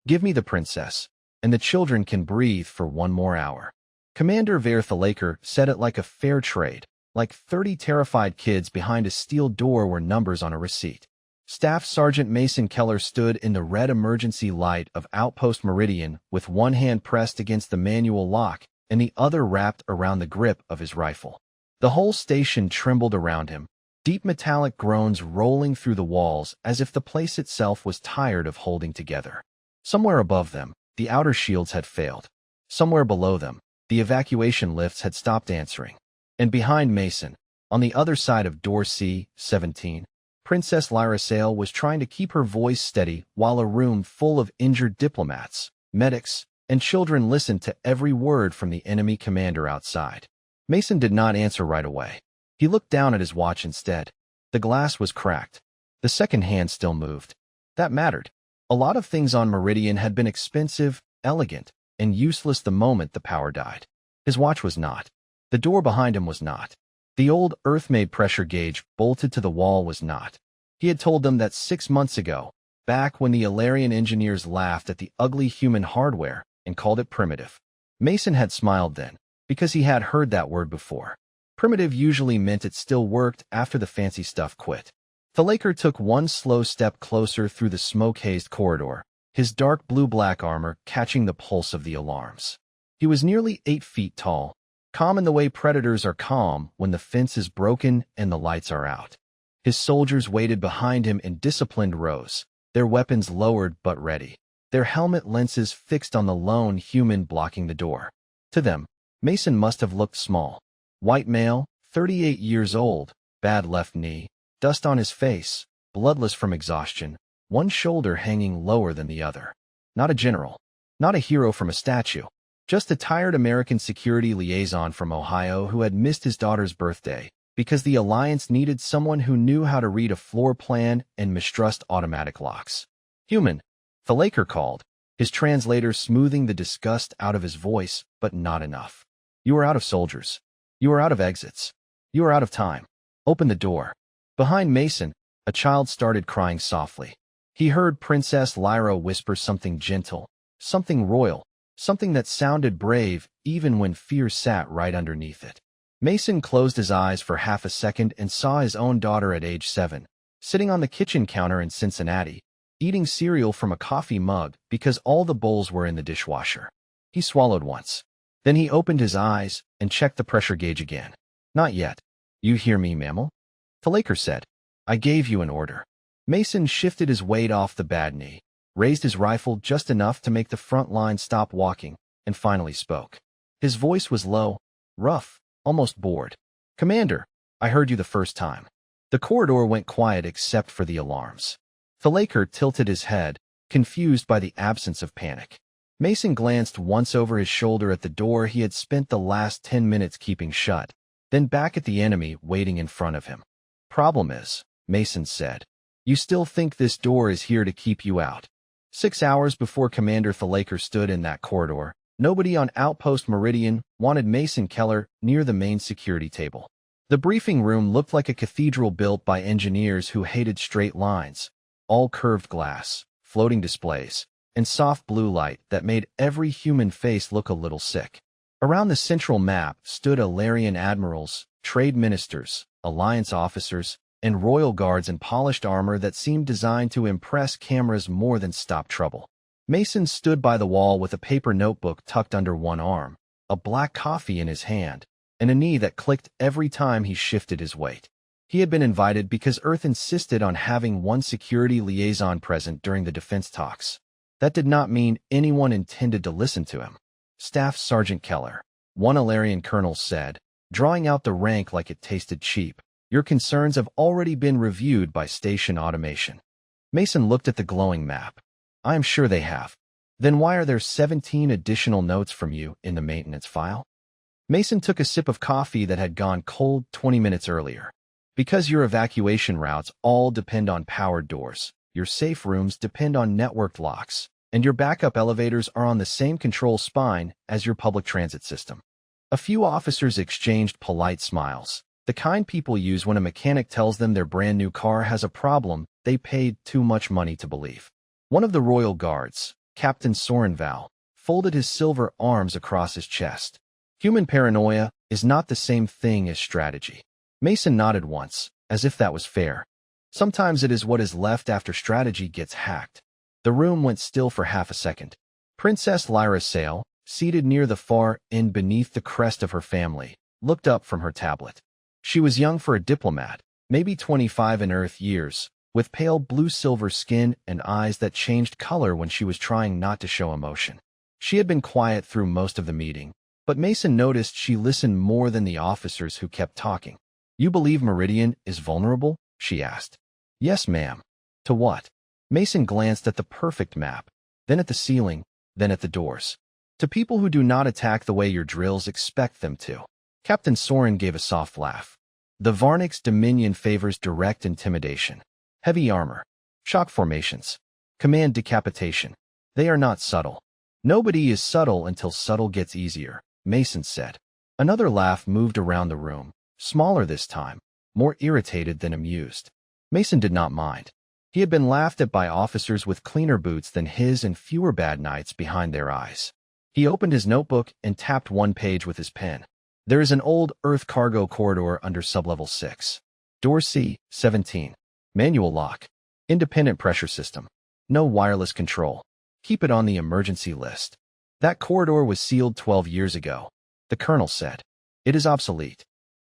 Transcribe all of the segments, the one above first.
Give me the princess, and the children can breathe for one more hour. Commander Verthalaker said it like a fair trade, like 30 terrified kids behind a steel door were numbers on a receipt. Staff Sergeant Mason Keller stood in the red emergency light of Outpost Meridian with one hand pressed against the manual lock and the other wrapped around the grip of his rifle. The whole station trembled around him, deep metallic groans rolling through the walls as if the place itself was tired of holding together. Somewhere above them, the outer shields had failed. Somewhere below them, the evacuation lifts had stopped answering. And behind Mason, on the other side of door C-17, Princess Lyra Sale was trying to keep her voice steady while a room full of injured diplomats, medics, and children listened to every word from the enemy commander outside. Mason did not answer right away. He looked down at his watch instead. The glass was cracked. The second hand still moved. That mattered. A lot of things on Meridian had been expensive, elegant, and useless the moment the power died. His watch was not. The door behind him was not. The old Earth-made pressure gauge bolted to the wall was not. He had told them that 6 months ago, back when the Ilarian engineers laughed at the ugly human hardware and called it primitive. Mason had smiled then, because he had heard that word before. Primitive usually meant it still worked after the fancy stuff quit. Thalaker took one slow step closer through the smoke-hazed corridor, his dark blue-black armor catching the pulse of the alarms. He was nearly 8 feet tall, calm in the way predators are calm when the fence is broken and the lights are out. His soldiers waited behind him in disciplined rows, their weapons lowered but ready, their helmet lenses fixed on the lone human blocking the door. To them, Mason must have looked small. White male, 38 years old, bad left knee, dust on his face, bloodless from exhaustion, one shoulder hanging lower than the other. Not a general, not a hero from a statue. Just a tired American security liaison from Ohio who had missed his daughter's birthday because the Alliance needed someone who knew how to read a floor plan and mistrust automatic locks. Human, Thalaker called, his translator smoothing the disgust out of his voice, but not enough. You are out of soldiers. You are out of exits. You are out of time. Open the door. Behind Mason, a child started crying softly. He heard Princess Lyra whisper something gentle, something royal, something that sounded brave even when fear sat right underneath it. Mason closed his eyes for half a second and saw his own daughter at age 7, sitting on the kitchen counter in Cincinnati, eating cereal from a coffee mug because all the bowls were in the dishwasher. He swallowed once. Then he opened his eyes and checked the pressure gauge again. Not yet. You hear me, mammal? Thalaker said. I gave you an order. Mason shifted his weight off the bad knee, raised his rifle just enough to make the front line stop walking, and finally spoke. His voice was low, rough, almost bored. Commander, I heard you the first time. The corridor went quiet except for the alarms. Thalaker tilted his head, confused by the absence of panic. Mason glanced once over his shoulder at the door he had spent the last 10 minutes keeping shut, then back at the enemy waiting in front of him. Problem is, Mason said, you still think this door is here to keep you out. 6 hours before Commander Thalaker stood in that corridor, nobody on Outpost Meridian wanted Mason Keller near the main security table. The briefing room looked like a cathedral built by engineers who hated straight lines, all curved glass, floating displays, and soft blue light that made every human face look a little sick. Around the central map stood Ilarian admirals, trade ministers, alliance officers, and royal guards in polished armor that seemed designed to impress cameras more than stop trouble. Mason stood by the wall with a paper notebook tucked under one arm, a black coffee in his hand, and a knee that clicked every time he shifted his weight. He had been invited because Earth insisted on having one security liaison present during the defense talks. That did not mean anyone intended to listen to him. Staff Sergeant Keller, one Ilarian colonel said, drawing out the rank like it tasted cheap. Your concerns have already been reviewed by station automation. Mason looked at the glowing map. I am sure they have. Then why are there 17 additional notes from you in the maintenance file? Mason took a sip of coffee that had gone cold 20 minutes earlier. Because your evacuation routes all depend on powered doors, your safe rooms depend on networked locks, and your backup elevators are on the same control spine as your public transit system. A few officers exchanged polite smiles, the kind people use when a mechanic tells them their brand new car has a problem they paid too much money to believe. One of the royal guards, Captain Sorenval folded his silver arms across his chest. Human paranoia is not the same thing as strategy. Mason nodded once, as if that was fair. Sometimes it is what is left after strategy gets hacked. The room went still for half a second. Princess Lyra Sale, seated near the far end beneath the crest of her family, looked up from her tablet. She was young for a diplomat, maybe 25 in Earth years, with pale blue-silver skin and eyes that changed color when she was trying not to show emotion. She had been quiet through most of the meeting, but Mason noticed she listened more than the officers who kept talking. "You believe Meridian is vulnerable?" she asked. "Yes, ma'am." "To what?" Mason glanced at the perfect map, then at the ceiling, then at the doors. "To people who do not attack the way your drills expect them to." Captain Soren gave a soft laugh. "The Varnik's dominion favors direct intimidation. Heavy armor. Shock formations. Command decapitation. They are not subtle." "Nobody is subtle until subtle gets easier," Mason said. Another laugh moved around the room, smaller this time, more irritated than amused. Mason did not mind. He had been laughed at by officers with cleaner boots than his and fewer bad nights behind their eyes. He opened his notebook and tapped one page with his pen. "There is an old Earth cargo corridor under sublevel 6. Door C-17. Manual lock. Independent pressure system. No wireless control. Keep it on the emergency list." "That corridor was sealed 12 years ago," the colonel said. "It is obsolete."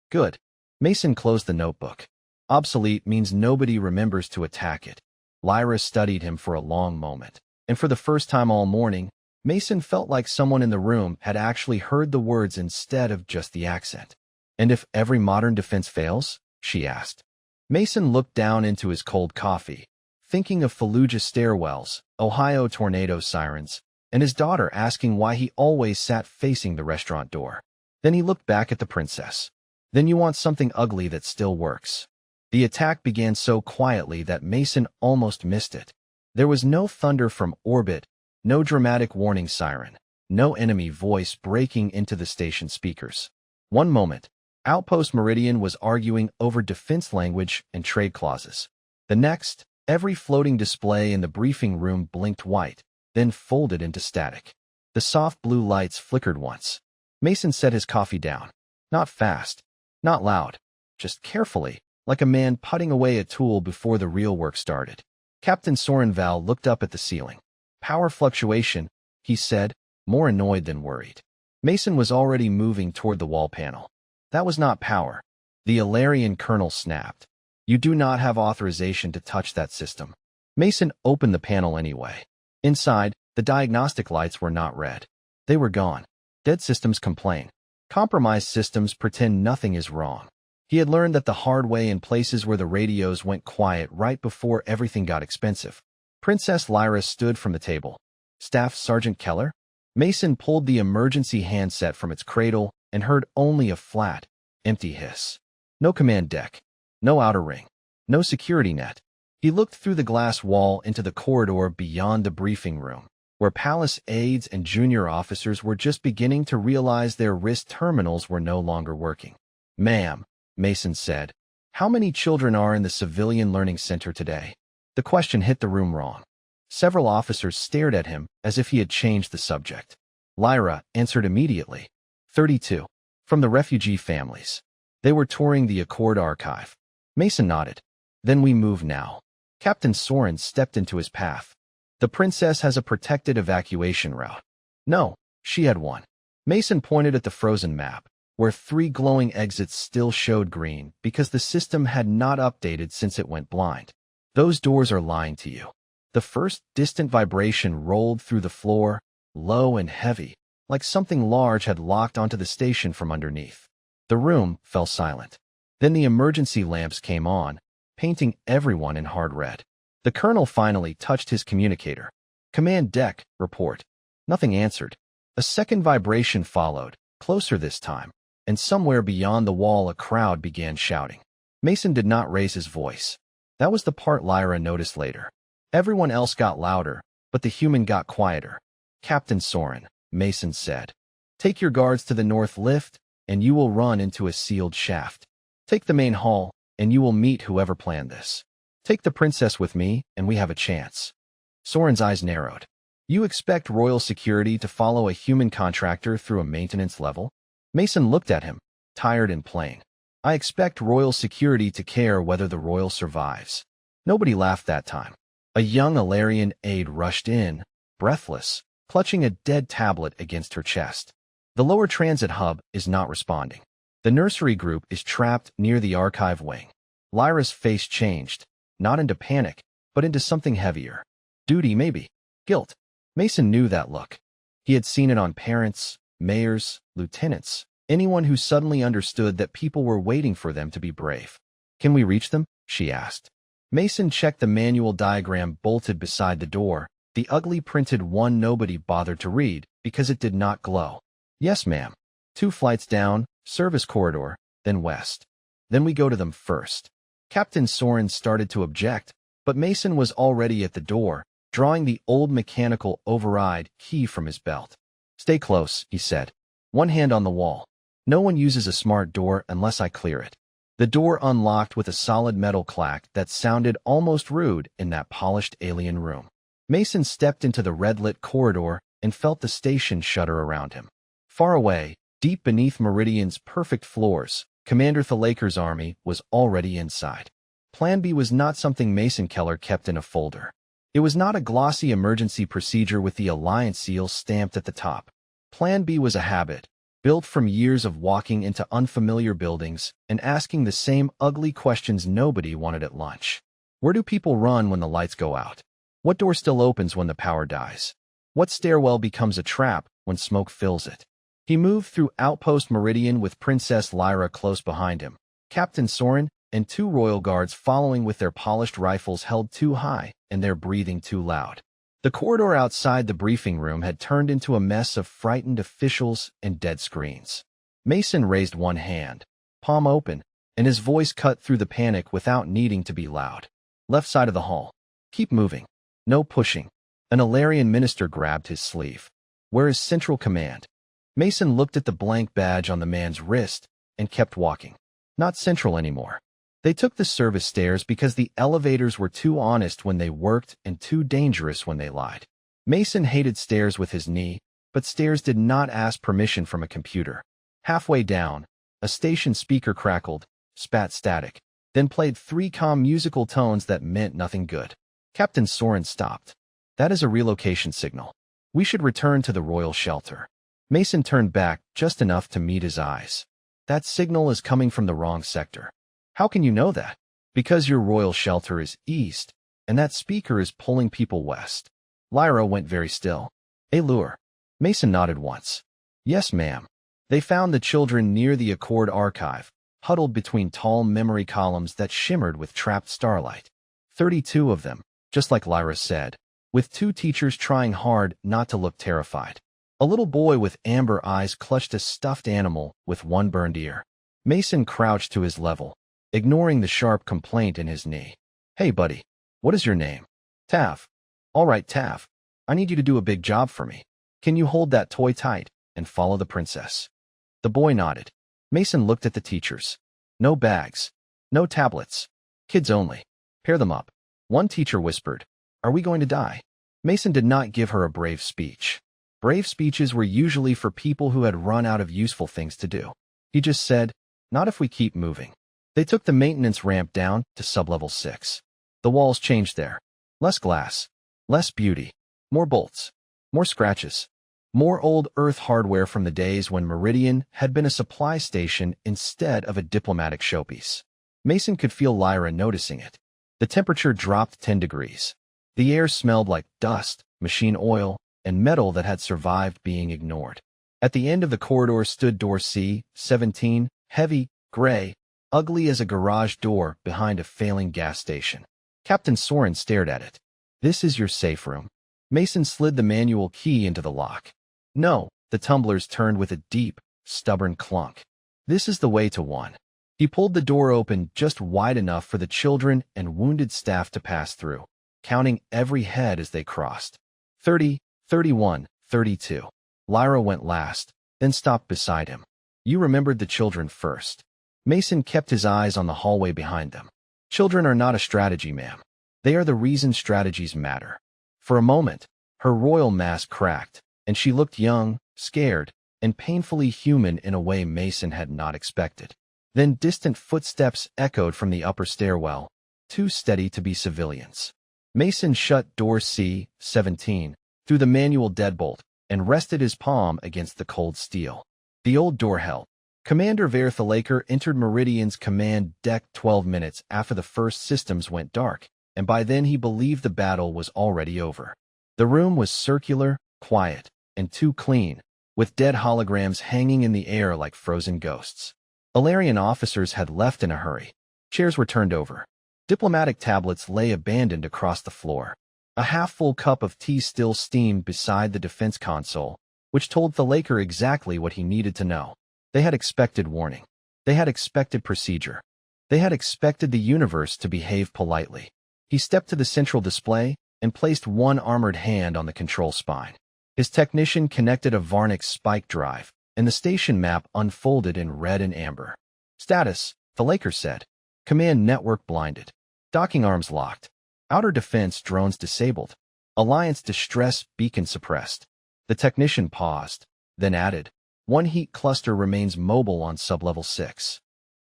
"Good." Mason closed the notebook. "Obsolete means nobody remembers to attack it." Lyra studied him for a long moment, and for the first time all morning, Mason felt like someone in the room had actually heard the words instead of just the accent. "And if every modern defense fails?" she asked. Mason looked down into his cold coffee, thinking of Fallujah stairwells, Ohio tornado sirens, and his daughter asking why he always sat facing the restaurant door. Then he looked back at the princess. "Then you want something ugly that still works." The attack began so quietly that Mason almost missed it. There was no thunder from orbit, no dramatic warning siren, no enemy voice breaking into the station speakers. One moment, Outpost Meridian was arguing over defense language and trade clauses. The next, every floating display in the briefing room blinked white, then folded into static. The soft blue lights flickered once. Mason set his coffee down. Not fast, not loud, just carefully, like a man putting away a tool before the real work started. Captain Sorenval looked up at the ceiling. "Power fluctuation," he said, more annoyed than worried. Mason was already moving toward the wall panel. "That was not power." The Ilarian colonel snapped. "You do not have authorization to touch that system." Mason opened the panel anyway. Inside, the diagnostic lights were not red. They were gone. Dead systems complain. Compromised systems pretend nothing is wrong. He had learned that the hard way in places where the radios went quiet right before everything got expensive. Princess Lyra stood from the table. "Staff Sergeant Keller?" Mason pulled the emergency handset from its cradle and heard only a flat, empty hiss. No command deck. No outer ring. No security net. He looked through the glass wall into the corridor beyond the briefing room, where palace aides and junior officers were just beginning to realize their wrist terminals were no longer working. "Ma'am," Mason said, "how many children are in the Civilian Learning Center today?" The question hit the room wrong. Several officers stared at him as if he had changed the subject. Lyra answered immediately. 32. From the refugee families. They were touring the Accord archive. Mason nodded. "Then we move now." Captain Soren stepped into his path. "The princess has a protected evacuation route." "No, she had one." Mason pointed at the frozen map, where 3 glowing exits still showed green because the system had not updated since it went blind. "Those doors are lying to you." The first distant vibration rolled through the floor, low and heavy, like something large had locked onto the station from underneath. The room fell silent. Then the emergency lamps came on, painting everyone in hard red. The colonel finally touched his communicator. "Command deck, report." Nothing answered. A second vibration followed, closer this time, and somewhere beyond the wall a crowd began shouting. Mason did not raise his voice. That was the part Lyra noticed later. Everyone else got louder, but the human got quieter. "Captain Soren," Mason said, "take your guards to the north lift, and you will run into a sealed shaft. Take the main hall, and you will meet whoever planned this. Take the princess with me, and we have a chance." Soren's eyes narrowed. You expect royal security to follow a human contractor through a maintenance level? Mason looked at him, tired and plain. I expect royal security to care whether the royal survives. Nobody laughed that time. A young Alarian aide rushed in, breathless, clutching a dead tablet against her chest. The lower transit hub is not responding. The nursery group is trapped near the archive wing. Lyra's face changed, not into panic, but into something heavier. Duty, maybe. Guilt. Mason knew that look. He had seen it on parents, mayors, lieutenants, anyone who suddenly understood that people were waiting for them to be brave. Can we reach them? She asked. Mason checked the manual diagram bolted beside the door, the ugly printed one nobody bothered to read because it did not glow. Yes, ma'am. 2 flights down, service corridor, then west. Then we go to them first. Captain Soren started to object, but Mason was already at the door, drawing the old mechanical override key from his belt. Stay close, he said. One hand on the wall. No one uses a smart door unless I clear it. The door unlocked with a solid metal clack that sounded almost rude in that polished alien room. Mason stepped into the red-lit corridor and felt the station shudder around him. Far away, deep beneath Meridian's perfect floors, Commander Thalaker's army was already inside. Plan B was not something Mason Keller kept in a folder. It was not a glossy emergency procedure with the Alliance seal stamped at the top. Plan B was a habit, built from years of walking into unfamiliar buildings and asking the same ugly questions nobody wanted at lunch. Where do people run when the lights go out? What door still opens when the power dies? What stairwell becomes a trap when smoke fills it? He moved through Outpost Meridian with Princess Lyra close behind him, Captain Soren, and 2 royal guards following with their polished rifles held too high and their breathing too loud. The corridor outside the briefing room had turned into a mess of frightened officials and dead screens. Mason raised one hand, palm open, and his voice cut through the panic without needing to be loud. Left side of the hall. Keep moving. No pushing. An Alarian minister grabbed his sleeve. Where is Central Command? Mason looked at the blank badge on the man's wrist and kept walking. Not Central anymore. They took the service stairs because the elevators were too honest when they worked and too dangerous when they lied. Mason hated stairs with his knee, but stairs did not ask permission from a computer. Halfway down, a station speaker crackled, spat static, then played 3 calm musical tones that meant nothing good. Captain Soren stopped. That is a relocation signal. We should return to the royal shelter. Mason turned back just enough to meet his eyes. That signal is coming from the wrong sector. How can you know that? Because your royal shelter is east, and that speaker is pulling people west. Lyra went very still. A lure. Mason nodded once. Yes, ma'am. They found the children near the Accord archive, huddled between tall memory columns that shimmered with trapped starlight. 32 of them, just like Lyra said, with 2 teachers trying hard not to look terrified. A little boy with amber eyes clutched a stuffed animal with 1 burned ear. Mason crouched to his level, ignoring the sharp complaint in his knee. Hey, buddy. What is your name? Tav. All right, Tav. I need you to do a big job for me. Can you hold that toy tight and follow the princess? The boy nodded. Mason looked at the teachers. No bags. No tablets. Kids only. Pair them up. One teacher whispered, Are we going to die? Mason did not give her a brave speech. Brave speeches were usually for people who had run out of useful things to do. He just said, Not if we keep moving. They took the maintenance ramp down to sublevel 6. The walls changed there. Less glass. Less beauty. More bolts. More scratches. More old Earth hardware from the days when Meridian had been a supply station instead of a diplomatic showpiece. Mason could feel Lyra noticing it. The temperature dropped 10 degrees. The air smelled like dust, machine oil, and metal that had survived being ignored. At the end of the corridor stood door C-17, heavy, gray, ugly as a garage door behind a failing gas station. Captain Soren stared at it. This is your safe room. Mason slid the manual key into the lock. No, the tumblers turned with a deep, stubborn clunk. This is the way to 1. He pulled the door open just wide enough for the children and wounded staff to pass through, counting every head as they crossed. 30, 31, 32. Lyra went last, then stopped beside him. You remembered the children first. Mason kept his eyes on the hallway behind them. Children are not a strategy, ma'am. They are the reason strategies matter. For a moment, Her royal mask cracked, and she looked young, scared, and painfully human in a way Mason had not expected. Then distant footsteps echoed from the upper stairwell, too steady to be civilians. Mason shut door C-17 through the manual deadbolt and rested his palm against the cold steel. The old door held. Commander Verthalaker entered Meridian's command deck 12 minutes after the first systems went dark, and by then he believed the battle was already over. The room was circular, quiet, and too clean, with dead holograms hanging in the air like frozen ghosts. Alarian officers had left in a hurry. Chairs were turned over. Diplomatic tablets lay abandoned across the floor. A half-full cup of tea still steamed beside the defense console, which told Thalaker exactly what he needed to know. They had expected warning. They had expected procedure. They had expected the universe to behave politely. He stepped to the central display and placed one armored hand on the control spine. His technician connected a Varnix spike drive, and the station map unfolded in red and amber. Status, Thalaker said. Command network blinded. Docking arms locked. Outer defense drones disabled. Alliance distress beacon suppressed. The technician paused, then added, one heat cluster remains mobile on sublevel 6.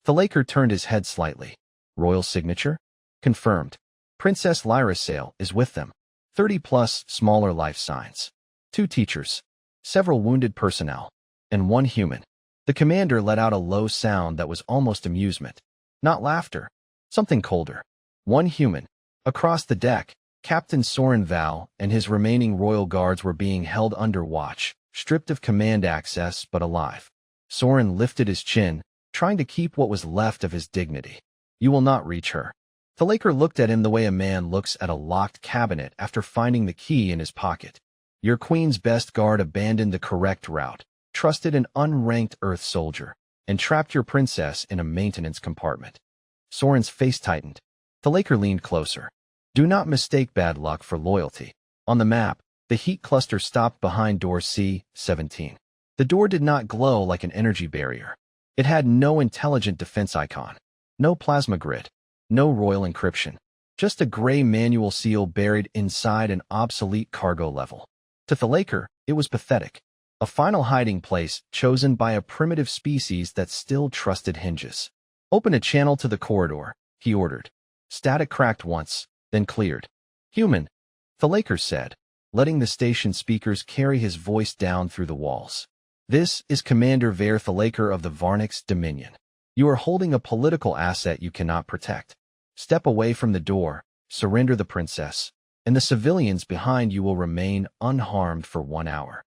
Thalaker turned his head slightly. Royal signature? Confirmed. Princess Lyra Sail is with them. 30+ smaller life signs. 2 teachers. Several wounded personnel. And 1 human. The commander let out a low sound that was almost amusement. Not laughter. Something colder. 1 human. Across the deck, Captain Soren Val and his remaining royal guards were being held under watch, stripped of command access but alive. Soren lifted his chin, trying to keep what was left of his dignity. You will not reach her. Thalaker looked at him the way a man looks at a locked cabinet after finding the key in his pocket. Your queen's best guard abandoned the correct route, trusted an unranked Earth soldier, and trapped your princess in a maintenance compartment. Soren's face tightened. Thalaker leaned closer. Do not mistake bad luck for loyalty. On the map, the heat cluster stopped behind door C-17. The door did not glow like an energy barrier. It had no intelligent defense icon, no plasma grid, no royal encryption, just a gray manual seal buried inside an obsolete cargo level. To Thalaker, it was pathetic. A final hiding place chosen by a primitive species that still trusted hinges. Open a channel to the corridor, he ordered. Static cracked once, then cleared. Human, Thalaker said, letting the station speakers carry his voice down through the walls. This is Commander Verthalaker of the Varnix Dominion. You are holding a political asset you cannot protect. Step away from the door, surrender the princess, and the civilians behind you will remain unharmed for 1 hour.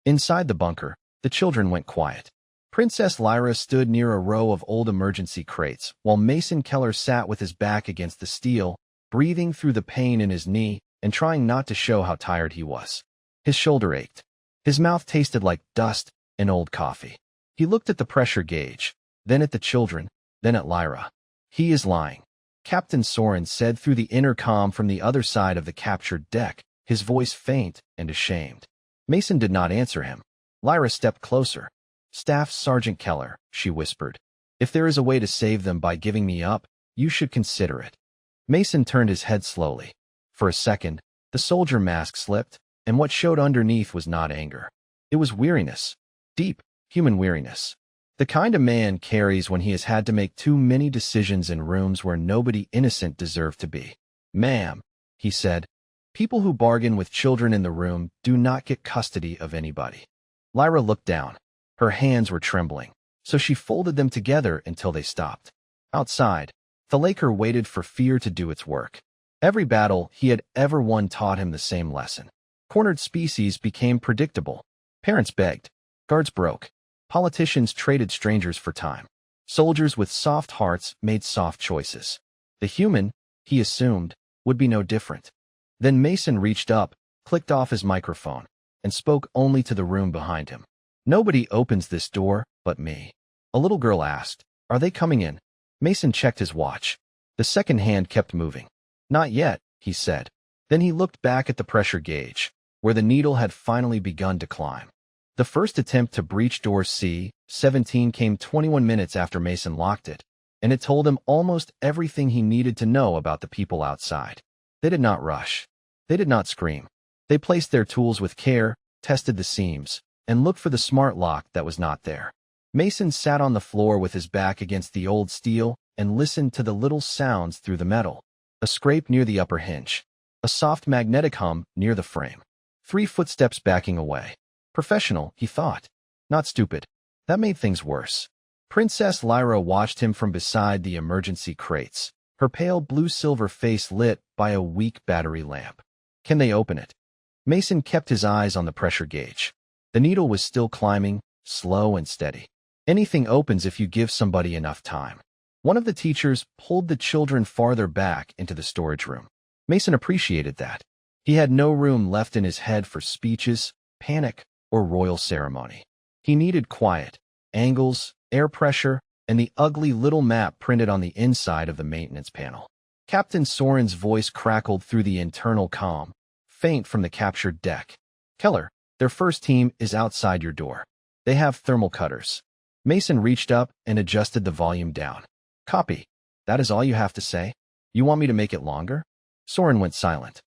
Inside the bunker, the children went quiet. Princess Lyra stood near a row of old emergency crates, while Mason Keller sat with his back against the steel, breathing through the pain in his knee and trying not to show how tired he was. His shoulder ached. His mouth tasted like dust and old coffee. He looked at the pressure gauge, then at the children, then at Lyra. He is lying, Captain Soren said through the intercom from the other side of the captured deck, his voice faint and ashamed. Mason did not answer him. Lyra stepped closer. Staff Sergeant Keller, she whispered. If there is a way to save them by giving me up, you should consider it. Mason turned his head slowly. For a second, the soldier mask slipped, and what showed underneath was not anger. It was weariness. Deep, human weariness. The kind a man carries when he has had to make too many decisions in rooms where nobody innocent deserved to be. Ma'am, he said, people who bargain with children in the room do not get custody of anybody. Lyra looked down. Her hands were trembling, so she folded them together until they stopped. Outside, Thalaker waited for fear to do its work. Every battle he had ever won taught him the same lesson. Cornered species became predictable. Parents begged. Guards broke. Politicians traded strangers for time. Soldiers with soft hearts made soft choices. The human, he assumed, would be no different. Then Mason reached up, clicked off his microphone, and spoke only to the room behind him. Nobody opens this door but me. A little girl asked, Are they coming in? Mason checked his watch. The second hand kept moving. Not yet, he said. Then he looked back at the pressure gauge, where the needle had finally begun to climb. The first attempt to breach door C-17 came 21 minutes after Mason locked it, and it told him almost everything he needed to know about the people outside. They did not rush. They did not scream. They placed their tools with care, tested the seams, and looked for the smart lock that was not there. Mason sat on the floor with his back against the old steel and listened to the little sounds through the metal. A scrape near the upper hinge. A soft magnetic hum near the frame. 3 footsteps backing away. Professional, he thought. Not stupid. That made things worse. Princess Lyra watched him from beside the emergency crates, her pale blue-silver face lit by a weak battery lamp. Can they open it? Mason kept his eyes on the pressure gauge. The needle was still climbing, slow and steady. Anything opens if you give somebody enough time. One of the teachers pulled the children farther back into the storage room. Mason appreciated that. He had no room left in his head for speeches, panic, or royal ceremony. He needed quiet, angles, air pressure, and the ugly little map printed on the inside of the maintenance panel. Captain Soren's voice crackled through the internal comm, faint from the captured deck. Keller, their first team is outside your door. They have thermal cutters. Mason reached up and adjusted the volume down. Copy. That is all you have to say? You want me to make it longer? Soren went silent.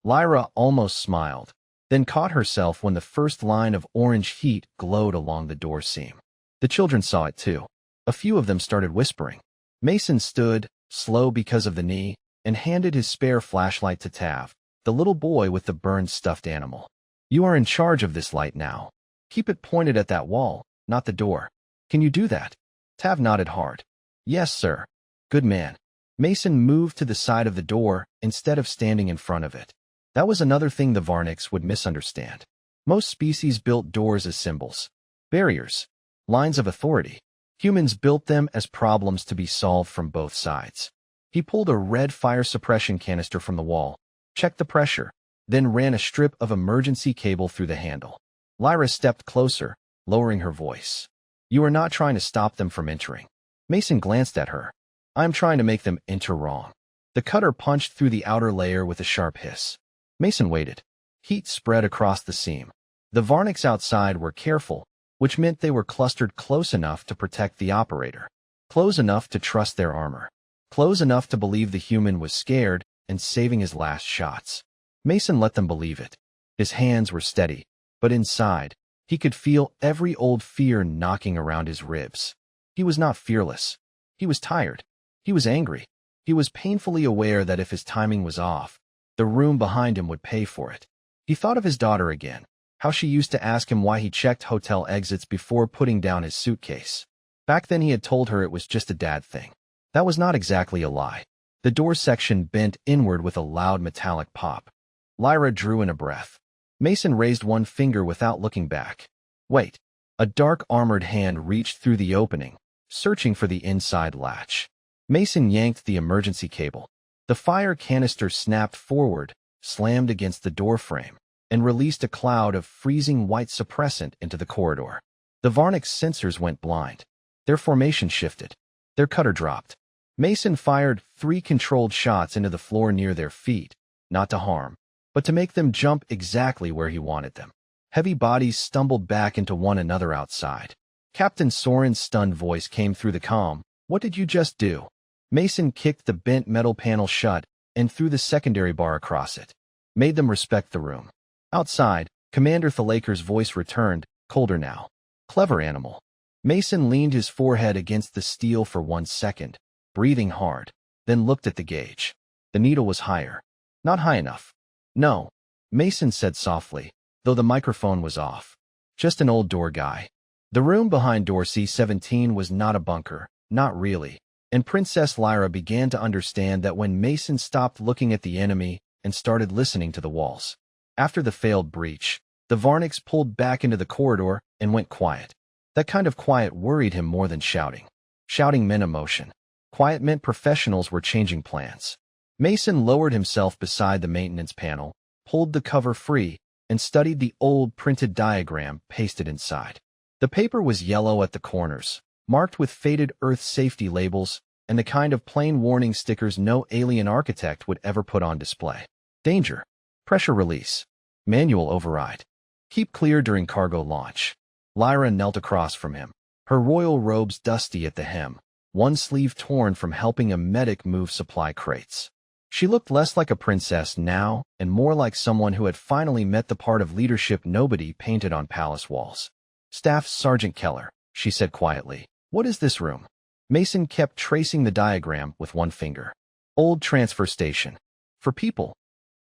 Lyra almost smiled, then caught herself when the first line of orange heat glowed along the door seam. The children saw it too. A few of them started whispering. Mason stood, slow because of the knee, and handed his spare flashlight to Tav, the little boy with the burned stuffed animal. You are in charge of this light now. Keep it pointed at that wall, not the door. Can you do that? Tav nodded hard. Yes, sir. Good man. Mason moved to the side of the door instead of standing in front of it. That was another thing the Varniks would misunderstand. Most species built doors as symbols. Barriers. Lines of authority. Humans built them as problems to be solved from both sides. He pulled a red fire suppression canister from the wall, checked the pressure, then ran a strip of emergency cable through the handle. Lyra stepped closer, lowering her voice. You are not trying to stop them from entering. Mason glanced at her. I'm trying to make them enter wrong. The cutter punched through the outer layer with a sharp hiss. Mason waited. Heat spread across the seam. The Varniks outside were careful, which meant they were clustered close enough to protect the operator. Close enough to trust their armor. Close enough to believe the human was scared and saving his last shots. Mason let them believe it. His hands were steady, but inside, he could feel every old fear knocking around his ribs. He was not fearless. He was tired. He was angry. He was painfully aware that if his timing was off, the room behind him would pay for it. He thought of his daughter again, how she used to ask him why he checked hotel exits before putting down his suitcase. Back then he had told her it was just a dad thing. That was not exactly a lie. The door section bent inward with a loud metallic pop. Lyra drew in a breath. Mason raised one finger without looking back. Wait. A dark armored hand reached through the opening, searching for the inside latch. Mason yanked the emergency cable. The fire canister snapped forward, slammed against the door frame, and released a cloud of freezing white suppressant into the corridor. The Varnik's sensors went blind. Their formation shifted. Their cutter dropped. Mason fired 3 controlled shots into the floor near their feet, not to harm, but to make them jump exactly where he wanted them. Heavy bodies stumbled back into one another outside. Captain Soren's stunned voice came through the comm. What did you just do? Mason kicked the bent metal panel shut and threw the secondary bar across it. Made them respect the room. Outside, Commander Thalaker's voice returned, colder now. Clever animal. Mason leaned his forehead against the steel for 1 second, breathing hard, then looked at the gauge. The needle was higher. Not high enough. No, Mason said softly, though the microphone was off. Just an old door guy. The room behind door C-17 was not a bunker, not really, and Princess Lyra began to understand that when Mason stopped looking at the enemy and started listening to the walls. After the failed breach, the Varniks pulled back into the corridor and went quiet. That kind of quiet worried him more than shouting. Shouting meant emotion. Quiet meant professionals were changing plans. Mason lowered himself beside the maintenance panel, pulled the cover free, and studied the old printed diagram pasted inside. The paper was yellow at the corners, marked with faded Earth safety labels and the kind of plain warning stickers no alien architect would ever put on display. Danger. Pressure release. Manual override. Keep clear during cargo launch. Lyra knelt across from him, her royal robes dusty at the hem, one sleeve torn from helping a medic move supply crates. She looked less like a princess now and more like someone who had finally met the part of leadership nobody painted on palace walls. Staff Sergeant Keller, she said quietly. What is this room? Mason kept tracing the diagram with one finger. Old transfer station. For people.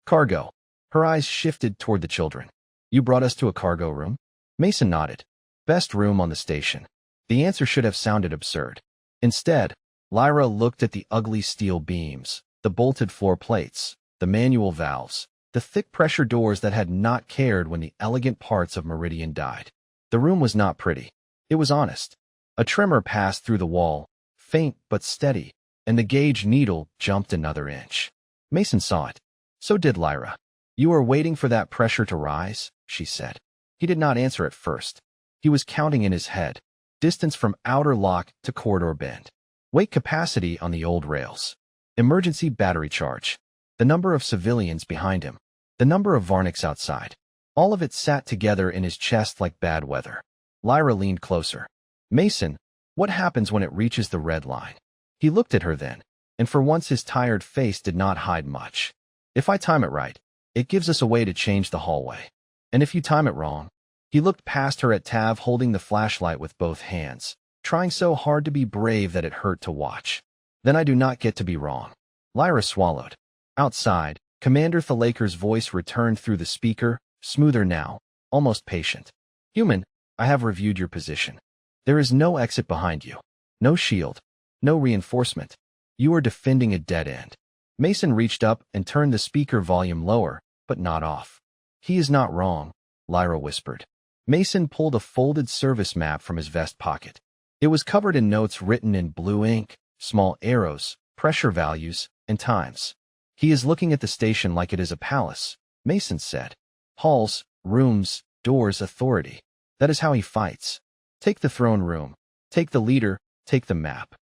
Cargo. Her eyes shifted toward the children. You brought us to a cargo room? Mason nodded. Best room on the station. The answer should have sounded absurd. Instead, Lyra looked at the ugly steel beams, the bolted floor plates, the manual valves, the thick pressure doors that had not cared when the elegant parts of Meridian died. The room was not pretty. It was honest. A tremor passed through the wall, faint but steady, and the gauge needle jumped another inch. Mason saw it. So did Lyra. You are waiting for that pressure to rise, she said. He did not answer at first. He was counting in his head. Distance from outer lock to corridor bend. Weight capacity on the old rails. Emergency battery charge. The number of civilians behind him. The number of Varniks outside. All of it sat together in his chest like bad weather. Lyra leaned closer. Mason, what happens when it reaches the red line? He looked at her then, and for once his tired face did not hide much. If I time it right, it gives us a way to change the hallway. And if you time it wrong, he looked past her at Tav holding the flashlight with both hands, trying so hard to be brave that it hurt to watch. Then I do not get to be wrong. Lyra swallowed. Outside, Commander Thalaker's voice returned through the speaker, smoother now, almost patient. Human, I have reviewed your position. There is no exit behind you. No shield. No reinforcement. You are defending a dead end. Mason reached up and turned the speaker volume lower, but not off. He is not wrong, Lyra whispered. Mason pulled a folded service map from his vest pocket. It was covered in notes written in blue ink, small arrows, pressure values, and times. He is looking at the station like it is a palace, Mason said. Halls, rooms, doors, authority. That is how he fights. Take the throne room. Take the leader. Take the map.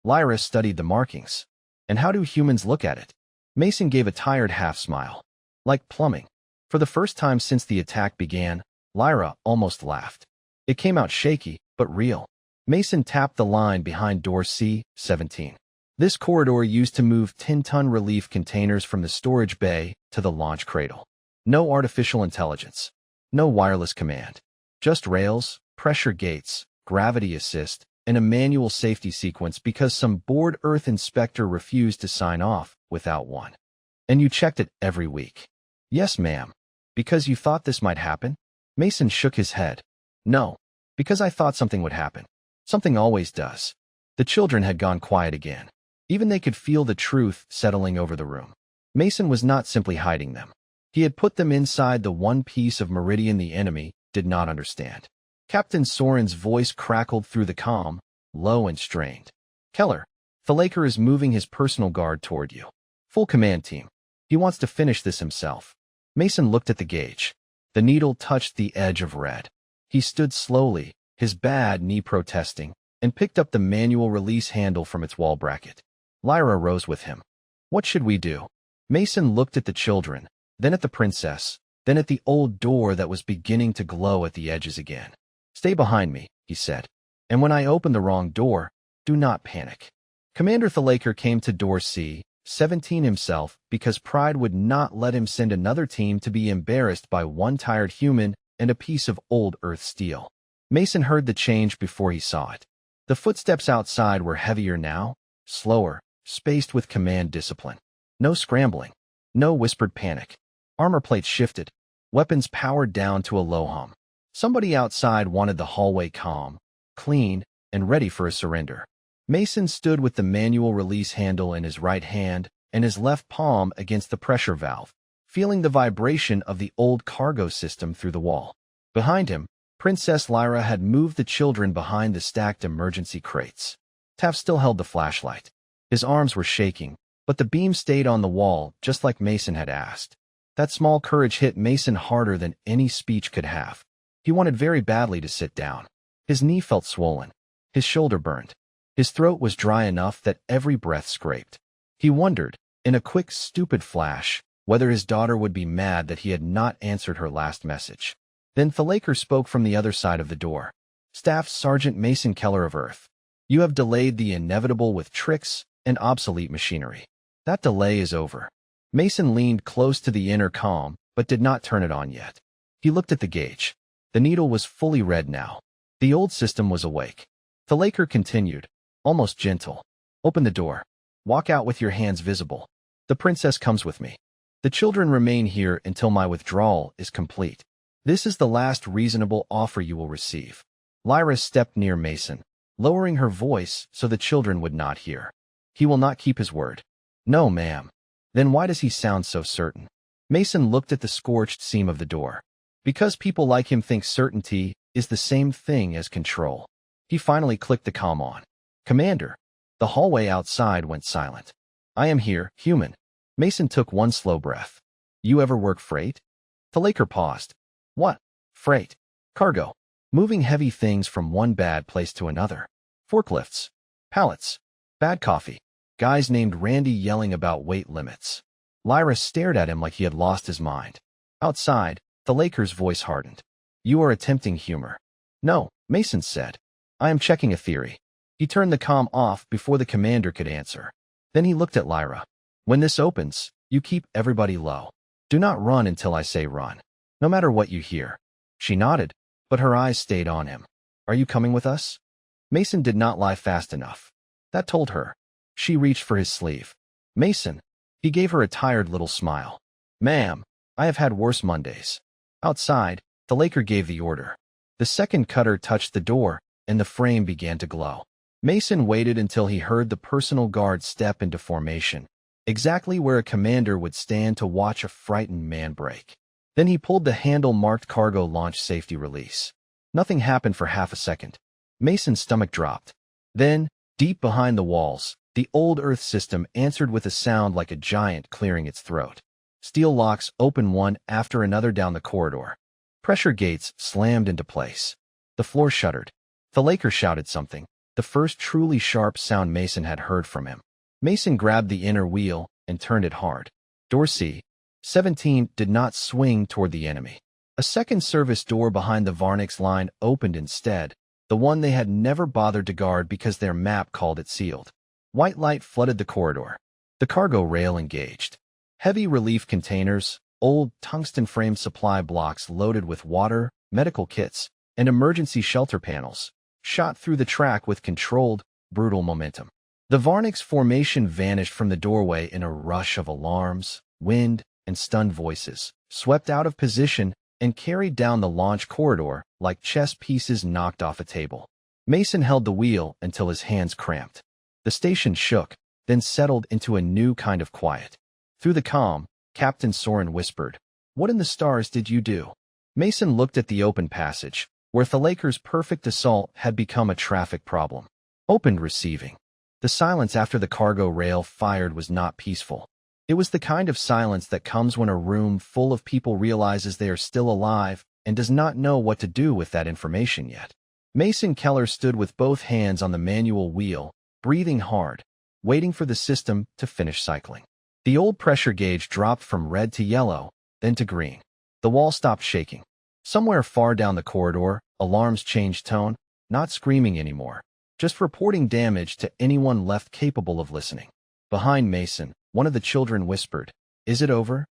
Lyra studied the markings. And how do humans look at it? Mason gave a tired half-smile. Like plumbing. For the first time since the attack began, Lyra almost laughed. It came out shaky, but real. Mason tapped the line behind door C-17. This corridor used to move 10-ton relief containers from the storage bay to the launch cradle. No artificial intelligence. No wireless command. Just rails, pressure gates, gravity assist, and a manual safety sequence because some bored Earth inspector refused to sign off without one. And you checked it every week. Yes, ma'am. Because you thought this might happen? Mason shook his head. No. Because I thought something would happen. Something always does. The children had gone quiet again. Even they could feel the truth settling over the room. Mason was not simply hiding them. He had put them inside the one piece of Meridian the enemy did not understand. Captain Soren's voice crackled through the comm, low and strained. Keller, Thalaker is moving his personal guard toward you. Full command team. He wants to finish this himself. Mason looked at the gauge. The needle touched the edge of red. He stood slowly, his bad knee protesting, and picked up the manual release handle from its wall bracket. Lyra rose with him. What should we do? Mason looked at the children, then at the princess, then at the old door that was beginning to glow at the edges again. Stay behind me, he said. And when I open the wrong door, do not panic. Commander Thalaker came to door C-17 himself because pride would not let him send another team to be embarrassed by one tired human and a piece of old Earth steel. Mason heard the change before he saw it. The footsteps outside were heavier now, slower, spaced with command discipline. No scrambling. No whispered panic. Armor plates shifted. Weapons powered down to a low hum. Somebody outside wanted the hallway calm, clean, and ready for a surrender. Mason stood with the manual release handle in his right hand and his left palm against the pressure valve, feeling the vibration of the old cargo system through the wall. Behind him, Princess Lyra had moved the children behind the stacked emergency crates. Tav still held the flashlight. His arms were shaking, but the beam stayed on the wall just like Mason had asked. That small courage hit Mason harder than any speech could have. He wanted very badly to sit down. His knee felt swollen. His shoulder burned. His throat was dry enough that every breath scraped. He wondered, in a quick, stupid flash, whether his daughter would be mad that he had not answered her last message. Then Thalaker spoke from the other side of the door. Staff Sergeant Mason Keller of Earth. You have delayed the inevitable with tricks and obsolete machinery. That delay is over. Mason leaned close to the intercom, but did not turn it on yet. He looked at the gauge. The needle was fully red now. The old system was awake. The Laker continued, almost gentle. Open the door. Walk out with your hands visible. The princess comes with me. The children remain here until my withdrawal is complete. This is the last reasonable offer you will receive. Lyra stepped near Mason, lowering her voice so the children would not hear. He will not keep his word. No, ma'am. Then why does he sound so certain? Mason looked at the scorched seam of the door. Because people like him think certainty is the same thing as control. He finally clicked the comm on. Commander. The hallway outside went silent. I am here, human. Mason took one slow breath. You ever work freight? The Laker paused. What? Freight. Cargo. Moving heavy things from one bad place to another. Forklifts. Pallets. Bad coffee. Guys named Randy yelling about weight limits. Lyra stared at him like he had lost his mind. Outside, the Laker's voice hardened. You are attempting humor. No, Mason said. I am checking a theory. He turned the comm off before the commander could answer. Then he looked at Lyra. When this opens, you keep everybody low. Do not run until I say run. No matter what you hear. She nodded, but her eyes stayed on him. Are you coming with us? Mason did not lie fast enough. That told her. She reached for his sleeve. Mason. He gave her a tired little smile. Ma'am, I have had worse Mondays. Outside, the Laker gave the order. The second cutter touched the door, and the frame began to glow. Mason waited until he heard the personal guard step into formation, exactly where a commander would stand to watch a frightened man break. Then he pulled the handle marked cargo launch safety release. Nothing happened for half a second. Mason's stomach dropped. Then, deep behind the walls, the old Earth system answered with a sound like a giant clearing its throat. Steel locks opened one after another down the corridor. Pressure gates slammed into place. The floor shuddered. The Laker shouted something, the first truly sharp sound Mason had heard from him. Mason grabbed the inner wheel and turned it hard. Door C-17 did not swing toward the enemy. A second service door behind the Varnix line opened instead, the one they had never bothered to guard because their map called it sealed. White light flooded the corridor. The cargo rail engaged. Heavy relief containers, old tungsten-framed supply blocks loaded with water, medical kits, and emergency shelter panels, shot through the track with controlled, brutal momentum. The Varnix formation vanished from the doorway in a rush of alarms, wind, and stunned voices, swept out of position and carried down the launch corridor like chess pieces knocked off a table. Mason held the wheel until his hands cramped. The station shook, then settled into a new kind of quiet. Through the comm, Captain Soren whispered, What in the stars did you do? Mason looked at the open passage, where the Laker's perfect assault had become a traffic problem. Opened receiving. The silence after the cargo rail fired was not peaceful. It was the kind of silence that comes when a room full of people realizes they are still alive and does not know what to do with that information yet. Mason Keller stood with both hands on the manual wheel, breathing hard, waiting for the system to finish cycling. The old pressure gauge dropped from red to yellow, then to green. The wall stopped shaking. Somewhere far down the corridor, alarms changed tone, not screaming anymore, just reporting damage to anyone left capable of listening. Behind Mason, one of the children whispered, Is it over?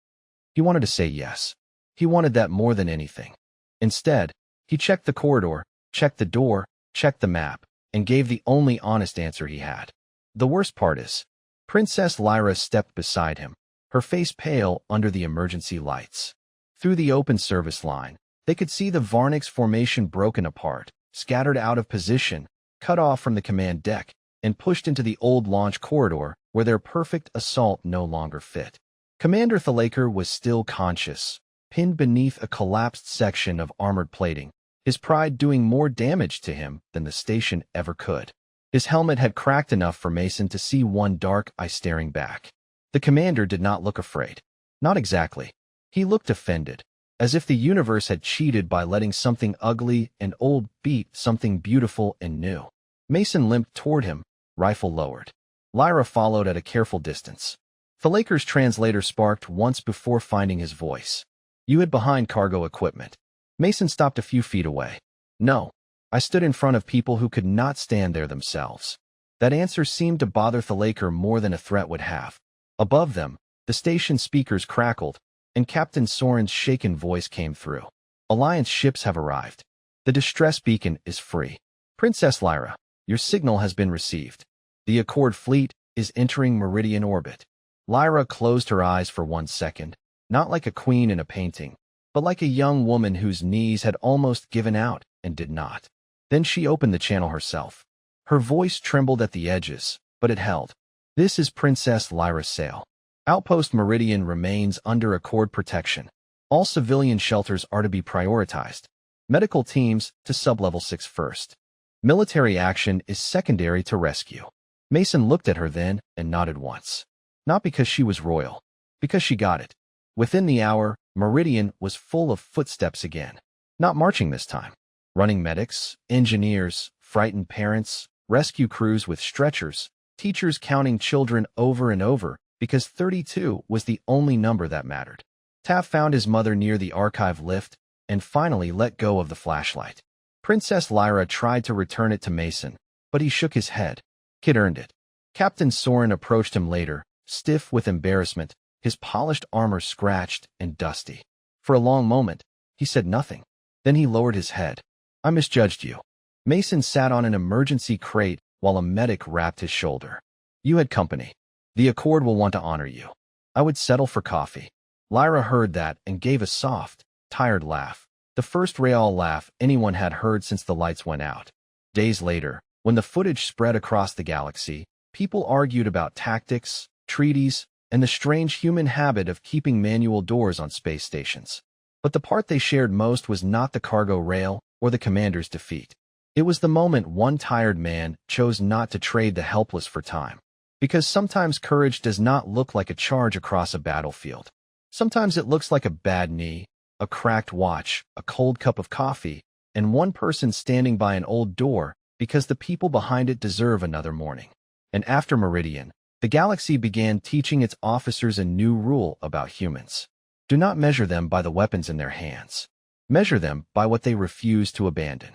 He wanted to say yes. He wanted that more than anything. Instead, he checked the corridor, checked the door, checked the map, and gave the only honest answer he had. The worst part is, Princess Lyra stepped beside him, her face pale under the emergency lights. Through the open service line, they could see the Varnix formation broken apart, scattered out of position, cut off from the command deck, and pushed into the old launch corridor where their perfect assault no longer fit. Commander Thalaker was still conscious, pinned beneath a collapsed section of armored plating, his pride doing more damage to him than the station ever could. His helmet had cracked enough for Mason to see one dark eye staring back. The commander did not look afraid. Not exactly. He looked offended, as if the universe had cheated by letting something ugly and old beat something beautiful and new. Mason limped toward him, rifle lowered. Lyra followed at a careful distance. Thalaker's translator sparked once before finding his voice. You hid behind cargo equipment. Mason stopped a few feet away. No. I stood in front of people who could not stand there themselves. That answer seemed to bother Thalaker more than a threat would have. Above them, The station speakers crackled, and Captain Soren's shaken voice came through. Alliance ships have arrived. The distress beacon is free. Princess Lyra, your signal has been received. The Accord fleet is entering Meridian orbit. Lyra closed her eyes for 1 second, not like a queen in a painting, but like a young woman whose knees had almost given out and did not. Then she opened the channel herself. Her voice trembled at the edges, but it held. This is Princess Lyra's sail. Outpost Meridian remains under Accord protection. All civilian shelters are to be prioritized. Medical teams to sublevel 6 first. Military action is secondary to rescue. Mason looked at her then and nodded once. Not because she was royal, because she got it. Within the hour, Meridian was full of footsteps again. Not marching this time. Running medics, engineers, frightened parents, rescue crews with stretchers, teachers counting children over and over because 32 was the only number that mattered. Taff found his mother near the archive lift and finally let go of the flashlight. Princess Lyra tried to return it to Mason, but he shook his head. Kid earned it. Captain Soren approached him later, stiff with embarrassment, his polished armor scratched and dusty. For a long moment, he said nothing. Then he lowered his head. I misjudged you. Mason sat on an emergency crate while a medic wrapped his shoulder. You had company. The Accord will want to honor you. I would settle for coffee. Lyra heard that and gave a soft, tired laugh. The first real laugh anyone had heard since the lights went out. Days later, when the footage spread across the galaxy, people argued about tactics, treaties, and the strange human habit of keeping manual doors on space stations. But the part they shared most was not the cargo rail or the commander's defeat. It was the moment one tired man chose not to trade the helpless for time. Because sometimes courage does not look like a charge across a battlefield. Sometimes it looks like a bad knee, a cracked watch, a cold cup of coffee, and one person standing by an old door because the people behind it deserve another morning. And after Meridian, the galaxy began teaching its officers a new rule about humans. Do not measure them by the weapons in their hands. Measure them by what they refuse to abandon.